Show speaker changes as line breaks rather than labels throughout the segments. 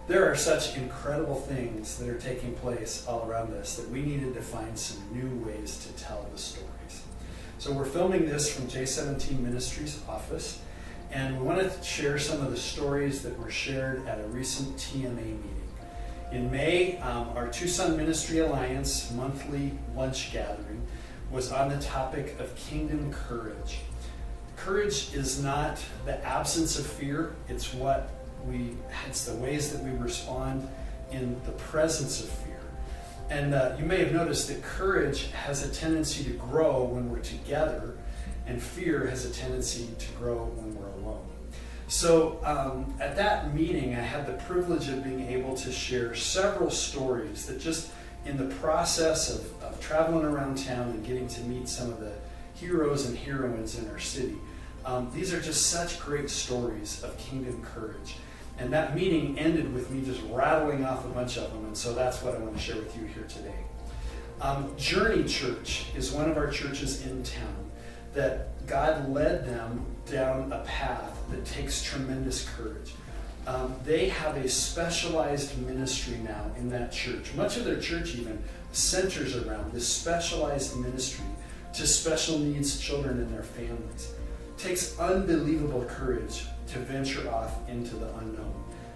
There are such incredible things that are taking place all around us that we needed to find some new ways to tell the stories. So we're filming this from J17 Ministries office, and we wanted to share some of the stories that were shared at a recent TMA meeting. In May, our Tucson Ministry Alliance monthly lunch gathering was on the topic of kingdom courage. Courage is not the absence of fear, it's the ways that we respond in the presence of fear. And you may have noticed that courage has a tendency to grow when we're together, and fear has a tendency to grow when we're alone. So at that meeting, I had the privilege of being able to share several stories that just in the process of traveling around town and getting to meet some of the heroes and heroines in our city, these are just such great stories of kingdom courage. And that meeting ended with me just rattling off a bunch of them, and so that's what I want to share with you here today. Journey Church is one of our churches in town that God led them down a path that takes tremendous courage. They have a specialized ministry now in that church. Much of their church even centers around this specialized ministry to special needs children and their families. It takes unbelievable courage to venture off into the unknown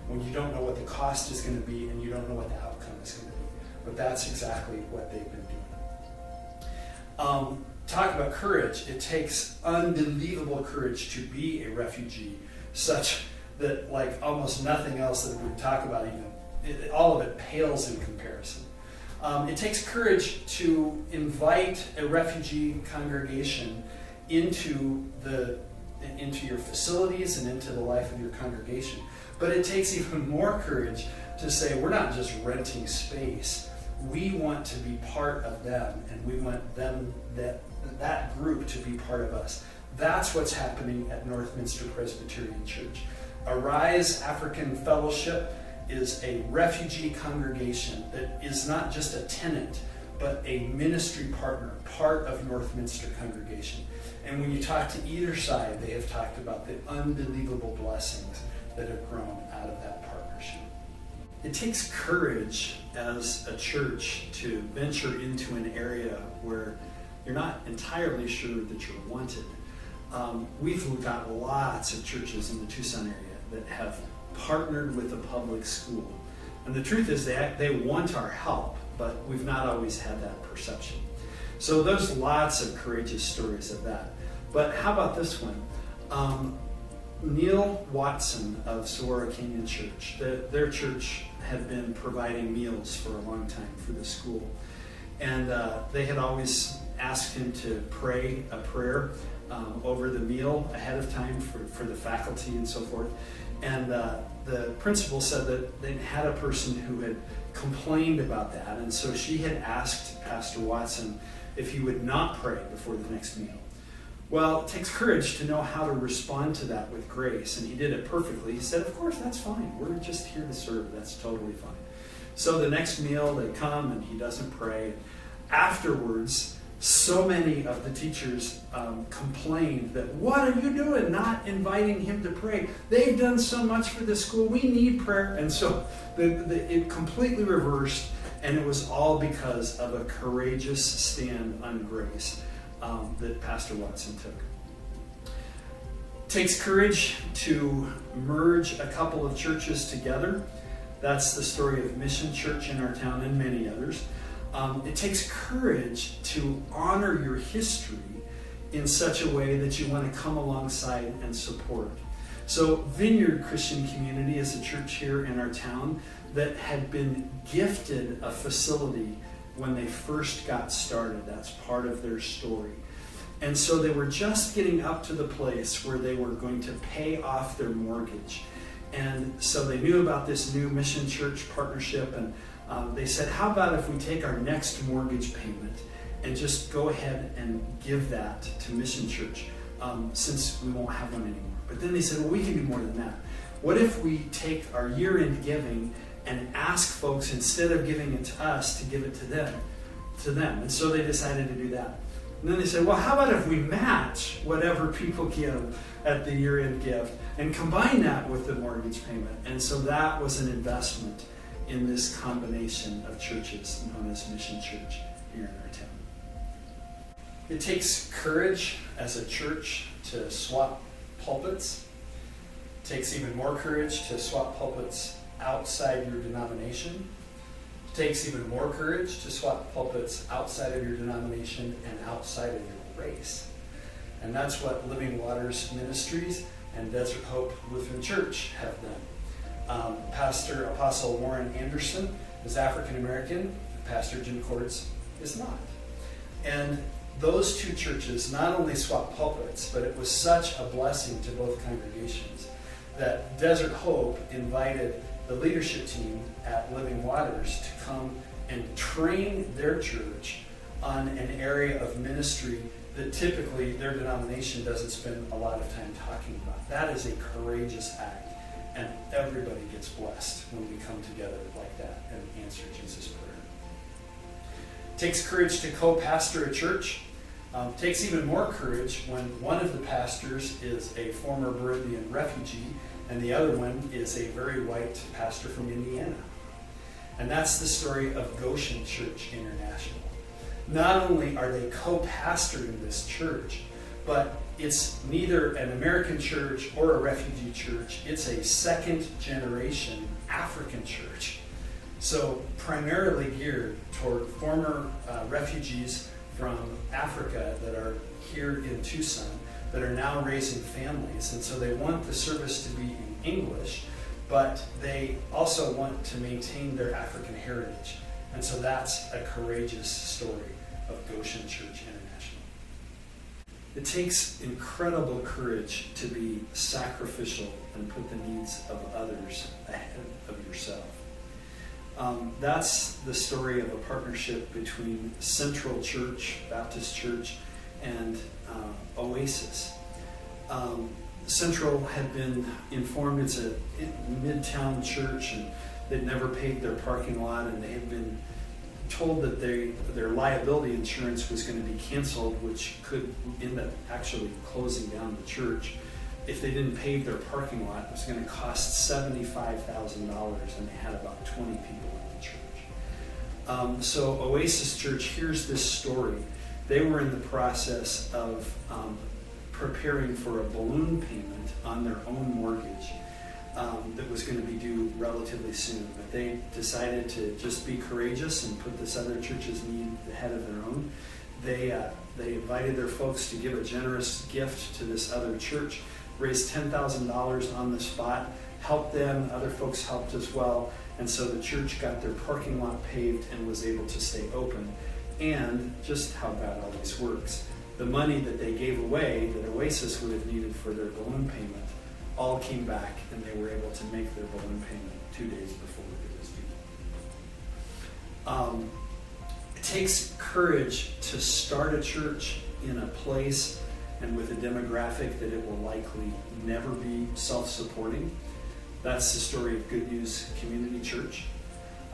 when you don't know what the cost is going to be and you don't know what the outcome is going to be. But that's exactly what they've been doing. Talk about courage. It takes unbelievable courage to be a refugee, such that like almost nothing else that we talk about all of it pales in comparison. It takes courage to invite a refugee congregation into your facilities and into the life of your congregation. But it takes even more courage to say, we're not just renting space. We want to be part of them, and we want them, that group, to be part of us. That's what's happening at Northminster Presbyterian Church. Arise African Fellowship is a refugee congregation that is not just a tenant, but a ministry partner, part of Northminster congregation. And when you talk to either side, they have talked about the unbelievable blessings that have grown out of that partnership. It takes courage as a church to venture into an area where you're not entirely sure that you're wanted. We've got lots of churches in the Tucson area that have partnered with a public school. And the truth is they want our help, but we've not always had that perception. So there's lots of courageous stories of that. But how about this one? Neil Watson of Saguaro Canyon Church, their church had been providing meals for a long time for the school. And they had always asked him to pray a prayer over the meal ahead of time for the faculty and so forth. And the principal said that they had a person who had complained about that. And so she had asked Pastor Watson if he would not pray before the next meal. Well, it takes courage to know how to respond to that with grace, and he did it perfectly. He said, of course, that's fine. We're just here to serve. That's totally fine. So the next meal, they come, and he doesn't pray. Afterwards, so many of the teachers complained that, what are you doing not inviting him to pray? They've done so much for the school. We need prayer. And so it completely reversed, and it was all because of a courageous stand on grace that Pastor Watson took. It takes courage to merge a couple of churches together. That's the story of Mission Church in our town and many others. It takes courage to honor your history in such a way that you want to come alongside and support. So Vineyard Christian Community is a church here in our town that had been gifted a facility when they first got started. That's part of their story. And so they were just getting up to the place where they were going to pay off their mortgage. And so they knew about this new Mission Church partnership, and they said, how about if we take our next mortgage payment and just go ahead and give that to Mission Church since we won't have one anymore. But then they said, well, we can do more than that. What if we take our year-end giving and ask folks, instead of giving it to us, to give it to them? And so they decided to do that. And then they said, well, how about if we match whatever people give at the year-end gift and combine that with the mortgage payment? And so that was an investment in this combination of churches known as Mission Church here in our town. It takes courage as a church to swap pulpits. It takes even more courage to swap pulpits outside your denomination. It takes even more courage to swap pulpits outside of your denomination and outside of your race. And that's what Living Waters Ministries and Desert Hope Lutheran Church have done. Pastor Apostle Warren Anderson is African American. Pastor Jim Cords is not. And those two churches not only swapped pulpits, but it was such a blessing to both congregations that Desert Hope invited the leadership team at Living Waters to come and train their church on an area of ministry that typically their denomination doesn't spend a lot of time talking about. That is a courageous act, and everybody gets blessed when we come together like that and answer Jesus' prayer. It takes courage to co-pastor a church. It takes even more courage when one of the pastors is a former Burundian refugee and the other one is a very white pastor from Indiana. And that's the story of Goshen Church International. Not only are they co-pastoring this church, but it's neither an American church or a refugee church. It's a second generation African church. So primarily geared toward former refugees from Africa that are here in Tucson that are now raising families. And so they want the service to be in English, but they also want to maintain their African heritage. And so that's a courageous story of Goshen Church International. It takes incredible courage to be sacrificial and put the needs of others ahead of yourself. That's the story of a partnership between Central Church, Baptist Church, and Oasis. Central had been informed it's a midtown church and they'd never paid their parking lot, and they had been told that their liability insurance was going to be canceled, which could end up actually closing down the church. If they didn't pave their parking lot, it was going to cost $75,000, and they had about 20 people in the church. So Oasis Church hears this story. They were in the process of preparing for a balloon payment on their own mortgage that was going to be due relatively soon. But they decided to just be courageous and put this other church's need ahead of their own. They invited their folks to give a generous gift to this other church, raised $10,000 on the spot, helped them, other folks helped as well, and so the church got their parking lot paved and was able to stay open. And just how God always works, the money that they gave away that Oasis would have needed for their balloon payment all came back, and they were able to make their balloon payment 2 days before it was due. It takes courage to start a church in a place and with a demographic that it will likely never be self-supporting. That's the story of Good News Community Church.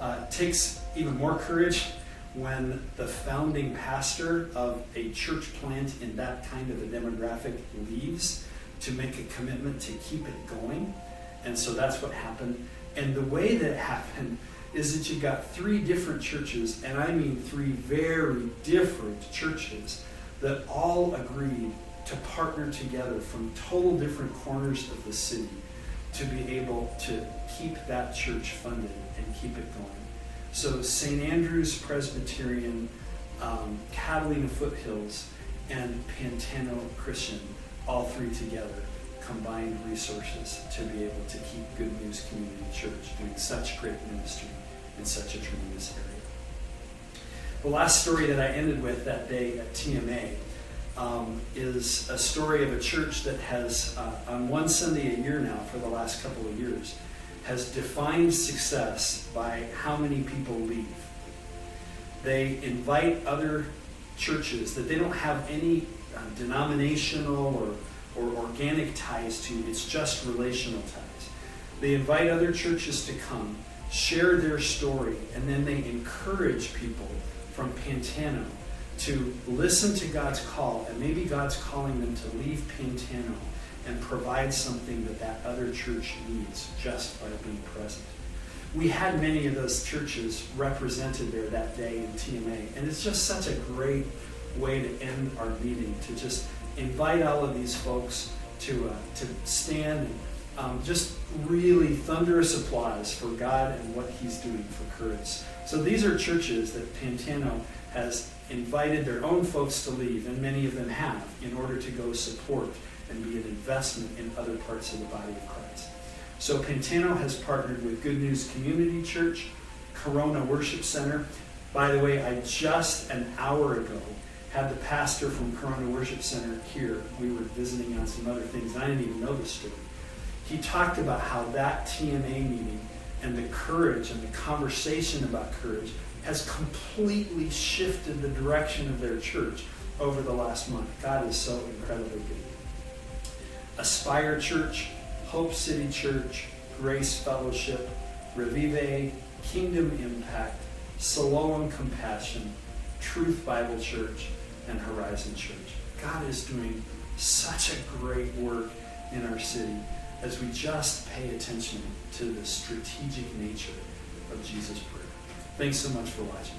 It takes even more courage when the founding pastor of a church plant in that kind of a demographic leaves to make a commitment to keep it going. And so that's what happened. And the way that it happened is that you got 3 different churches, and I mean 3 very different churches, that all agreed to partner together from total different corners of the city to be able to keep that church funded and keep it going. So St. Andrew's Presbyterian, Catalina Foothills, and Pantano Christian, all 3 together, combined resources to be able to keep Good News Community Church doing such great ministry in such a tremendous area. The last story that I ended with that day at TMA is a story of a church that has, on one Sunday a year now for the last couple of years, has defined success by how many people leave. They invite other churches that they don't have any denominational or organic ties to, it's just relational ties. They invite other churches to come, share their story, and then they encourage people from Pantano to listen to God's call, and maybe God's calling them to leave Pantano and provide something that other church needs just by being present. We had many of those churches represented there that day in TMA, and it's just such a great way to end our meeting, to just invite all of these folks to stand and just really thunderous applause for God and what He's doing for Curtis. So these are churches that Pantano has invited their own folks to leave, and many of them have, in order to go support and be an investment in other parts of the body of Christ. So Pantano has partnered with Good News Community Church, Corona Worship Center. By the way, I just an hour ago had the pastor from Corona Worship Center here. We were visiting on some other things, and I didn't even know the story. He talked about how that TMA meeting and the courage and the conversation about courage has completely shifted the direction of their church over the last month. God is so incredibly good. Aspire Church, Hope City Church, Grace Fellowship, Revive, Kingdom Impact, Siloam Compassion, Truth Bible Church, and Horizon Church. God is doing such a great work in our city as we just pay attention to the strategic nature of Jesus' prayer. Thanks so much for watching.